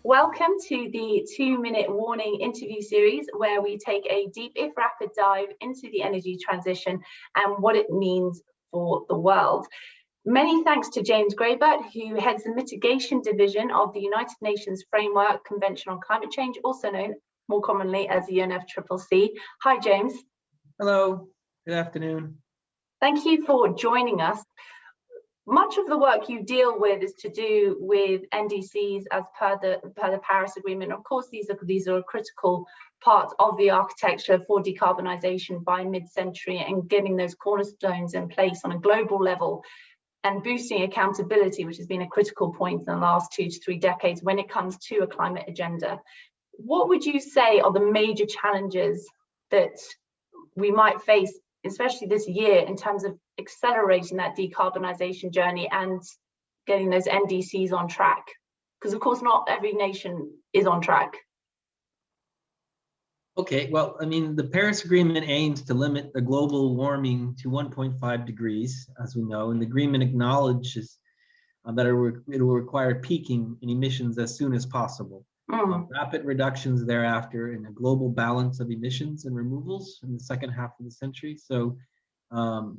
Welcome to the 2-minute warning interview series, where we take a deep, if rapid, dive into the energy transition and what it means for the world. Many thanks to James Graybert, who heads the mitigation division of the United Nations Framework Convention on Climate Change, also known more commonly as the UNFCCC. Hi, James. Hello, good afternoon. Thank you for joining us. Much of the work you deal with is to do with NDCs as per the Paris Agreement. Of course, these are a critical part of the architecture for decarbonisation by mid-century, and getting those cornerstones in place on a global level and boosting accountability, which has been a critical point in the last 2 to 3 decades when it comes to a climate agenda. What would you say are the major challenges that we might face, especially this year, in terms of accelerating that decarbonisation journey and getting those NDCs on track? Because of course, not every nation is on track. Okay, well, I mean, the Paris Agreement aims to limit the global warming to 1.5 degrees, as we know, and the agreement acknowledges that it will require peaking in emissions as soon as possible. Rapid reductions thereafter, in a global balance of emissions and removals in the second half of the century. So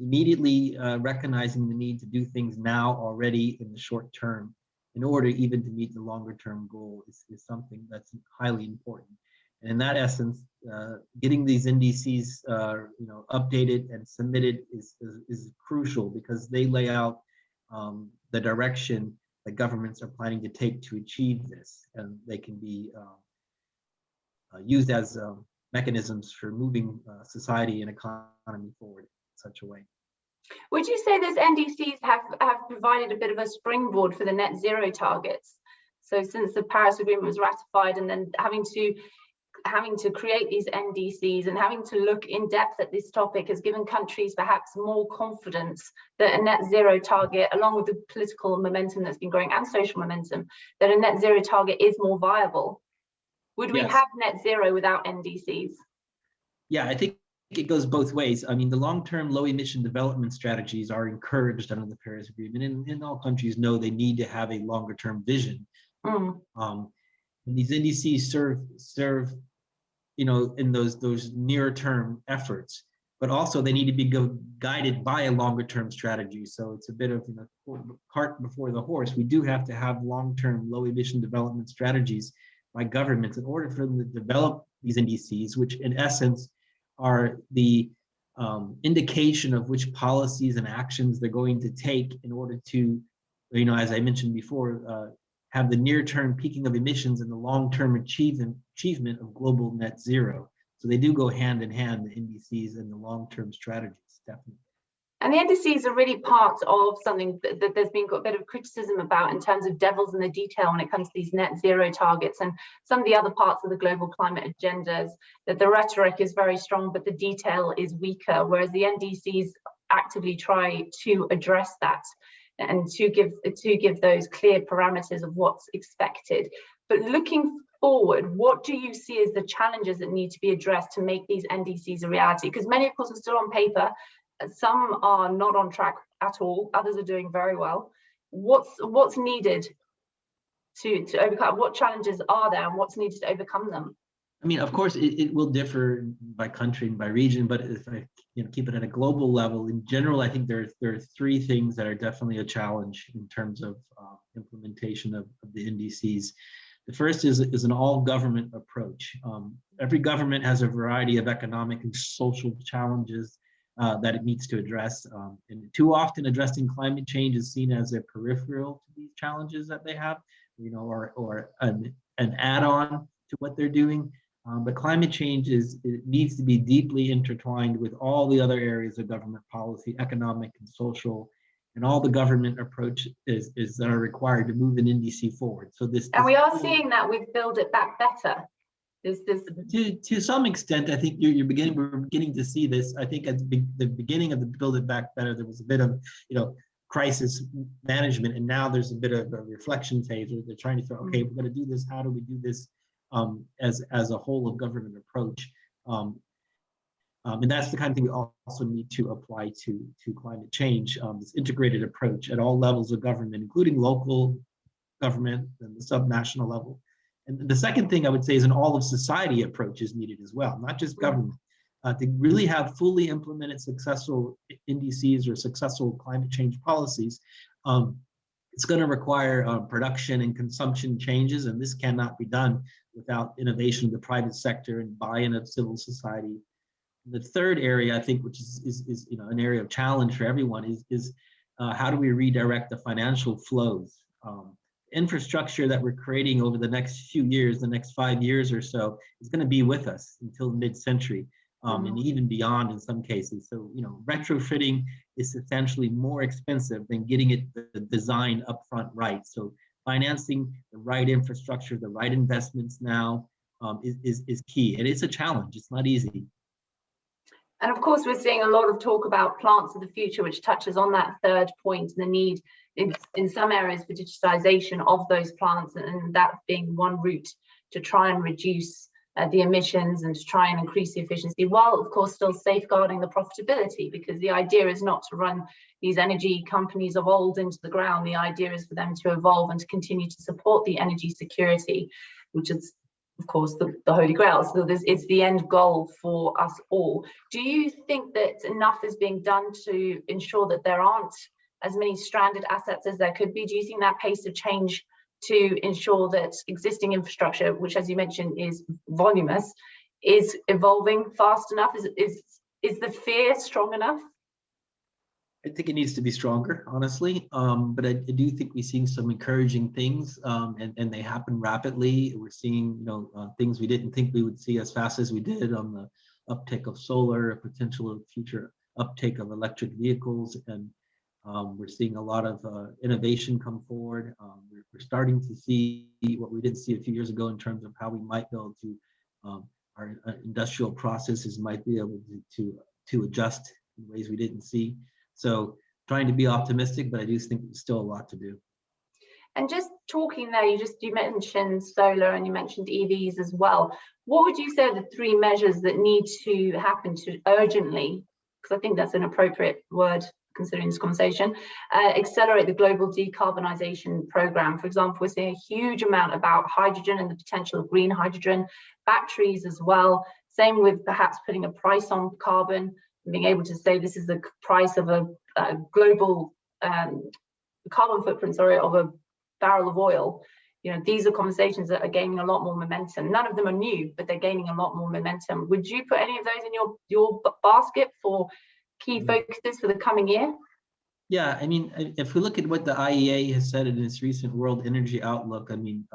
immediately recognizing the need to do things now already in the short term in order even to meet the longer term goal is something that's highly important. And in that essence, getting these NDCs updated and submitted is crucial, because they lay out the direction that governments are planning to take to achieve this, and they can be used as mechanisms for moving society and economy forward in such a way. Would you say those NDCs have provided a bit of a springboard for the net zero targets? So since the Paris Agreement was ratified, and then having to create these NDCs and having to look in depth at this topic has given countries perhaps more confidence that a net zero target, along with the political momentum that's been growing and social momentum, that a net zero target is more viable. Would we have net zero without NDCs? Yeah, I think it goes both ways. I mean, the long-term low-emission development strategies are encouraged under the Paris Agreement, and all countries know they need to have a longer-term vision. And these NDCs serve in those near-term efforts, but also they need to be guided by a longer-term strategy. So it's a bit of cart before the horse. We do have to have long-term low-emission development strategies by governments in order for them to develop these NDCs, which in essence are the indication of which policies and actions they're going to take in order to, as I mentioned before, have the near-term peaking of emissions and the long-term achievement of global net zero. So they do go hand in hand, the NDCs and the long-term strategies, definitely. And the NDCs are really part of something that there's been a bit of criticism about in terms of devils in the detail when it comes to these net zero targets and some of the other parts of the global climate agendas, that the rhetoric is very strong, but the detail is weaker, whereas the NDCs actively try to address that and to give those clear parameters of what's expected. But looking forward, what do you see as the challenges that need to be addressed to make these NDCs a reality? Because many, of course, are still on paper. Some are not on track at all. Others are doing very well. What's needed to overcome? What challenges are there, and what's needed to overcome them? I mean, of course, it will differ by country and by region, but if I keep it at a global level, in general, I think there are 3 things that are definitely a challenge in terms of implementation of the NDCs. The first is an all-government approach. Every government has a variety of economic and social challenges that it needs to address. And too often addressing climate change is seen as a peripheral to these challenges that they have, or an add-on to what they're doing. But climate change it needs to be deeply intertwined with all the other areas of government policy, economic and social, and all the government approach is that are required to move an NDC forward. So and we are seeing that with Build It Back Better. To some extent, I think we're beginning to see this. I think at the beginning of the Build It Back Better, there was a bit of crisis management, and now there's a bit of a reflection phase where they're trying to say, okay, we're going to do this. How do we do this as a whole of government approach? And that's the kind of thing we also need to apply to climate change, this integrated approach at all levels of government, including local government and the subnational level. And the second thing I would say is an all of society approach is needed as well, not just government. To really have fully implemented successful indices or successful climate change policies, it's going to require production and consumption changes, and this cannot be done without innovation of the private sector and buy-in of civil society. The third area, I think, which is an area of challenge for everyone, is how do we redirect the financial flows? Infrastructure that we're creating over the next few years, the next 5 years or so, is going to be with us until mid-century. And even beyond in some cases. So, retrofitting is substantially more expensive than getting it the design upfront right. So financing the right infrastructure, the right investments now is key. And it's a challenge, it's not easy. And of course, we're seeing a lot of talk about plants of the future, which touches on that third point, and the need in some areas for digitization of those plants, and that being one route to try and reduce the emissions and to try and increase the efficiency, while of course still safeguarding the profitability, because the idea is not to run these energy companies of old into the ground. The idea is for them to evolve and to continue to support the energy security, which is of course the holy grail. So it's the end goal for us all. Do you think that enough is being done to ensure that there aren't as many stranded assets as there could be? Do you think that pace of change to ensure that existing infrastructure, which as you mentioned is voluminous, is evolving fast enough? Is the fear strong enough? I think it needs to be stronger, honestly. But I do think we're seeing some encouraging things, and they happen rapidly. We're seeing things we didn't think we would see as fast as we did on the uptake of solar, a potential future uptake of electric vehicles, and we're seeing a lot of innovation come forward. We're starting to see what we didn't see a few years ago in terms of how we might be able to, our industrial processes might be able to adjust in ways we didn't see. So trying to be optimistic, but I do think there's still a lot to do. And just talking there, you mentioned solar and you mentioned EVs as well. What would you say are the three measures that need to happen to urgently, because I think that's an appropriate word considering this conversation, accelerate the global decarbonization program? For example, we're seeing a huge amount about hydrogen and the potential of green hydrogen, batteries as well. Same with perhaps putting a price on carbon, and being able to say this is the price of a global carbon footprint, of a barrel of oil. These are conversations that are gaining a lot more momentum. None of them are new, but they're gaining a lot more momentum. Would you put any of those in your basket for key focuses for the coming year? Yeah, I mean, if we look at what the IEA has said in its recent World Energy Outlook, I mean,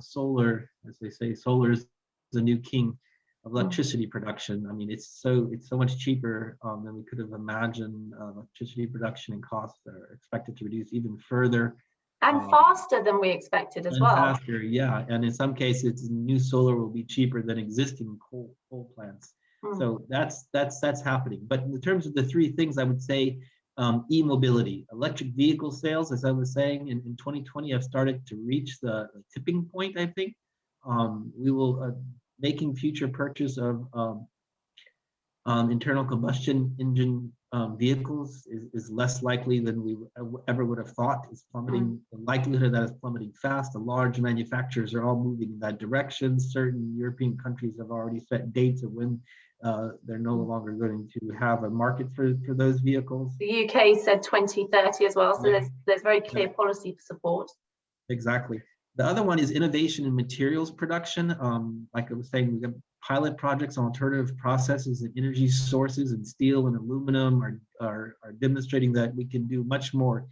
solar, as they say, solar is the new king of electricity production. I mean, it's so much cheaper than we could have imagined. Electricity production and costs are expected to reduce even further. And faster than we expected as well. Faster, yeah. And in some cases, new solar will be cheaper than existing coal plants. So that's happening. But in terms of the three things, I would say e-mobility, electric vehicle sales, as I was saying, in 2020 have started to reach the tipping point, I think. We will making future purchase of internal combustion engine vehicles is less likely than we ever would have thought. It's plummeting. The likelihood that it's plummeting fast. The large manufacturers are all moving in that direction. Certain European countries have already set dates of when they're no longer going to have a market for those vehicles. The UK said 2030 as well, so there's very clear policy support. Exactly. The other one is innovation in materials production. Like I was saying, we have pilot projects on alternative processes and energy sources, and steel and aluminum are demonstrating that we can do much more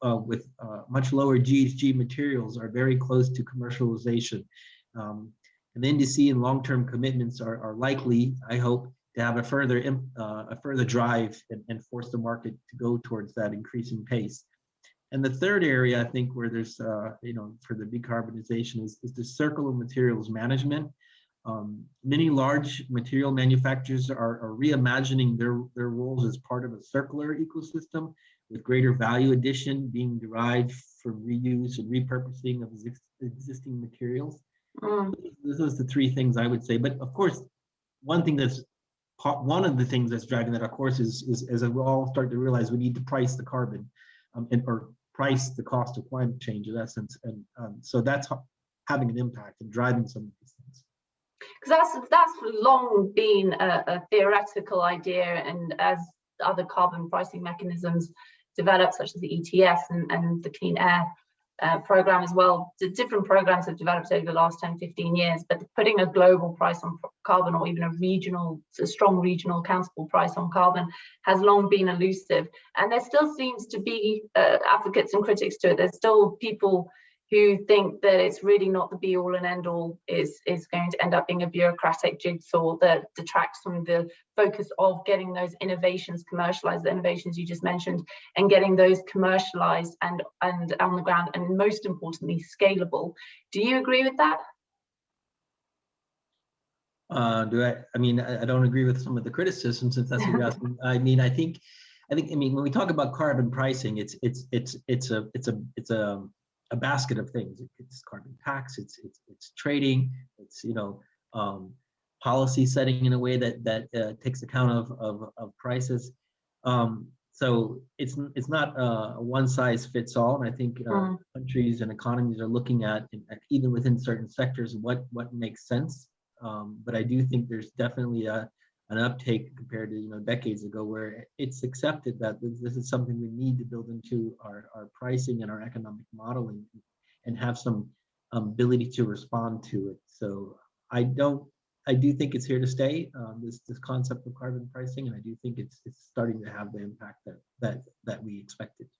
with much lower GHG materials, are very close to commercialization. And the NDC and long-term commitments are likely, I hope, to have a further drive and force the market to go towards that increasing pace. And the third area, I think, where there's, for the decarbonization is the circle of materials management. Many large material manufacturers are reimagining their roles as part of a circular ecosystem, with greater value addition being derived from reuse and repurposing of existing materials. Those are the three things I would say. But of course, one thing that's one of the things that's driving that, of course, is as we all start to realize we need to price the carbon or price the cost of climate change in essence. And so that's having an impact and driving some of these things. Because that's long been a theoretical idea, and as other carbon pricing mechanisms develop, such as the ETS and the Clean Air program as well, the different programs have developed over the last 10-15 years, but putting a global price on carbon, or even a strong regional accountable price on carbon, has long been elusive. And there still seems to be advocates and critics to it. There's still people who think that it's really not the be all and end all, is going to end up being a bureaucratic jigsaw that detracts from the focus of getting those innovations commercialized, the innovations you just mentioned, and getting those commercialized and on the ground, and most importantly, scalable. Do you agree with that? I mean, I don't agree with some of the criticism, since that's what you're asking. I mean, I think when we talk about carbon pricing, it's a basket of things. It's carbon tax, it's trading, it's policy setting in a way that takes account of prices. So it's not a one size fits all. And I think countries and economies are looking at, even within certain sectors, what makes sense. But I do think there's definitely an uptake compared to decades ago, where it's accepted that this is something we need to build into our pricing and our economic modeling, and have some ability to respond to it. So I do think it's here to stay, this concept of carbon pricing, and I do think it's starting to have the impact that we expected to.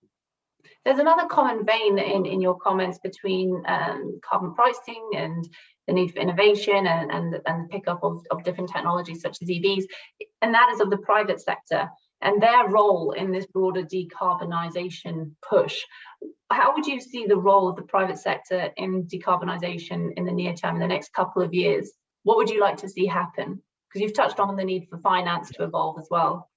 There's another common vein in your comments between carbon pricing and the need for innovation and the pickup of different technologies such as EVs, and that is of the private sector and their role in this broader decarbonisation push. How would you see the role of the private sector in decarbonisation in the near term, in the next couple of years? What would you like to see happen? Because you've touched on the need for finance to evolve as well.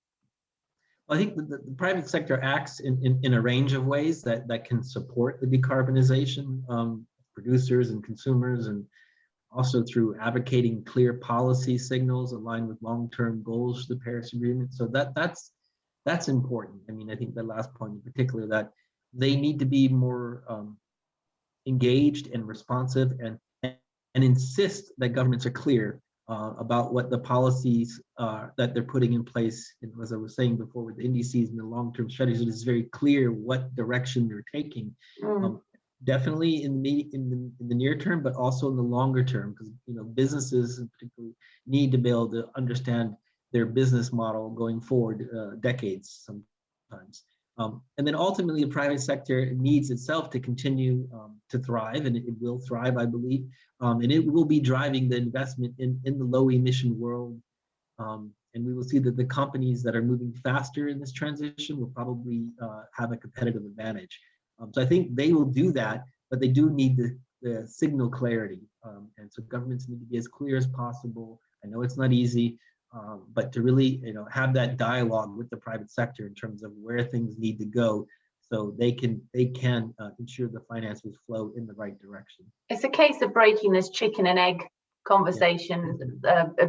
I think the private sector acts in a range of ways that can support the decarbonization of producers and consumers, and also through advocating clear policy signals aligned with long-term goals of the Paris Agreement. So that's important. I mean, I think the last point in particular, that they need to be more engaged and responsive, and insist that governments are clear about what the policies that they're putting in place. And as I was saying before, with the indices and the long-term strategies, it is very clear what direction they're taking. Definitely in the near term, but also in the longer term, because businesses in particular need to be able to understand their business model going forward, decades sometimes. And then ultimately, the private sector needs itself to continue to thrive, and it will thrive, I believe. And it will be driving the investment in the low emission world. And we will see that the companies that are moving faster in this transition will probably have a competitive advantage. So I think they will do that, but they do need the signal clarity. And so governments need to be as clear as possible. I know it's not easy, but to really have that dialogue with the private sector in terms of where things need to go, so they can ensure the finances flow in the right direction. It's a case of breaking this chicken and egg conversation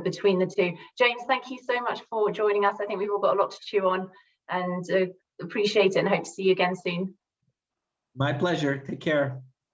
between the two. James, thank you so much for joining us. I think we've all got a lot to chew on, and appreciate it, and hope to see you again soon. My pleasure. Take care.